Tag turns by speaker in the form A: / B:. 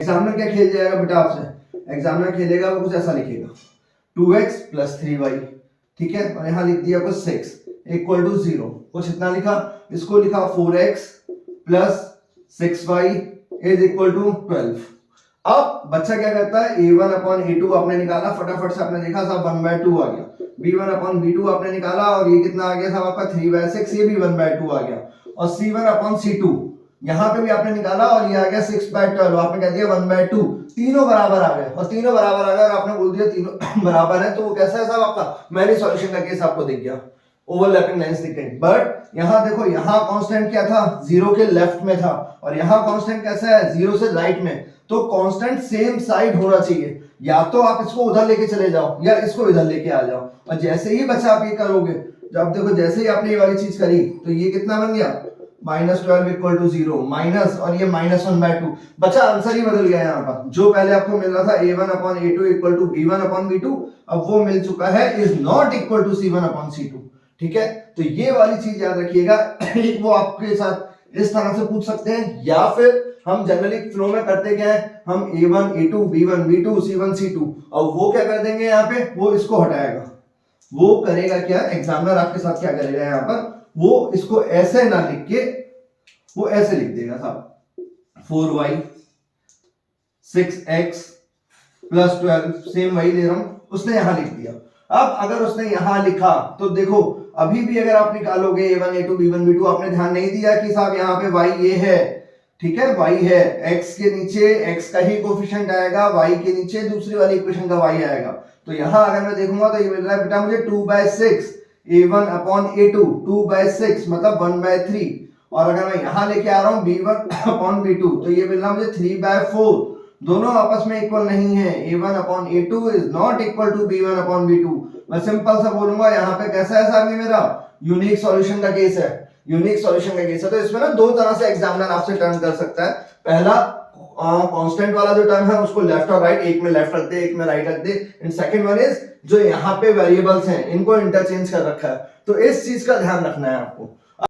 A: Examiner क्या खेल जाएगा बेटा आपसे, एग्जामिनर खेलेगा वो कुछ ऐसा लिखेगा 2x + 3y, ठीक है, और यहाँ लिख दिया कुछ 6 = 0, कुछ इतना लिखा, इसको लिखा 4x + 6y = 12। अब बच्चा क्या करता है, a1/a2 आपने निकाला, फटाफट से आपने देखा साहब 1/2 आ गया, b1/b2 आपने निकाला और ये कितना आ गया साहब आपका 3/6, ये भी 1/2 आ गया, और c1/c2 यहाँ पे भी आपने निकाला और ये आ गया 6/12, आपने कह दिया 1/2, तीनों बराबर आ गए, और तीनों बराबर आ गए और आपने बोल दिया तीनों बराबर है, तो वो कैसा है साहब आपका, मैंने सॉल्यूशन का केस आपको दिख गया, ओवरलैपिंग लाइंस दिख गई। बट यहाँ देखो, यहाँ कांस्टेंट क्या था, 0 के लेफ्ट में था, और यहाँ कांस्टेंट कैसा है, 0 से राइट में, तो कांस्टेंट सेम साइड होना चाहिए, या तो आप इसको उधर लेके चले जाओ या इसको इधर लेके आ जाओ, और जैसे ही बच्चा आप ये करोगे, जब देखो जैसे ही आपने ये वाली चीज करी, तो ये कितना बन गया, -12 = 0, माइनस, और ये -1/2, बच्चा आंसर ही बदल गया यहाँ पर, जो पहले आपको मिल रहा था a1/a2 = b1/b2, अब वो मिल चुका है is not equal to c1/c2, ठीक है। तो ये वाली चीज याद रखिएगा। एक वो आपके साथ इस तरह से पूछ सकते हैं, या फिर हम जनरली फ्लो में करते क्या है, हम a1 a2 b1 b2 c1 c2, और वो क्या कर देंगे यहाँ पे, वो इसको हटाएगा, वो करेगा क्या, एग्जामिनर आपके साथ क्या करेगा यहाँ पर, वो इसको ऐसे ना लिख के वो ऐसे लिख देगा साहब 4y 6x + 12, सेम वही ले रहा हूं, उसने यहां लिख दिया। अब अगर उसने यहां लिखा तो देखो अभी भी अगर आप निकालोगे a1 a2 b1 b2, आपने ध्यान नहीं दिया कि साहब यहाँ पे y ये है, ठीक है, y है, x के नीचे x का ही कोफिशिएंट आएगा, y के नीचे दूसरी वाली इक्वेशन का y आएगा, तो यहां अगर मैं देखूंगा तो ये मिल रहा है बेटा मुझे 2/6 a1/a2, 2/6 मतलब 1/3, और अगर मैं यहां लेके आ रहा हूं b1/b2, तो ये मिल रहा मुझे 3/4, दोनों आपस में इक्वल नहीं है, a1/a2 is not equal to b1/b2। मैं सिंपल सा बोलूंगा यहाँ पे कैसा है साहब, ये मेरा यूनिक सॉल्यूशन का केस है, यूनिक सॉल्यूशन का केस है। तो इसमें ना दो तरह से एग्जामिनर आपसे टर्न कर सकता है, पहला कांस्टेंट वाला जो टर्म है उसको लेफ्ट और राइट, एक में लेफ्ट रख दे एक में राइट रख दे, एंड सेकंड वन इज जो यहाँ पे वेरिएबल्स हैं इनको इंटरचेंज कर रखा है, तो इस चीज का ध्यान रखना है आपको।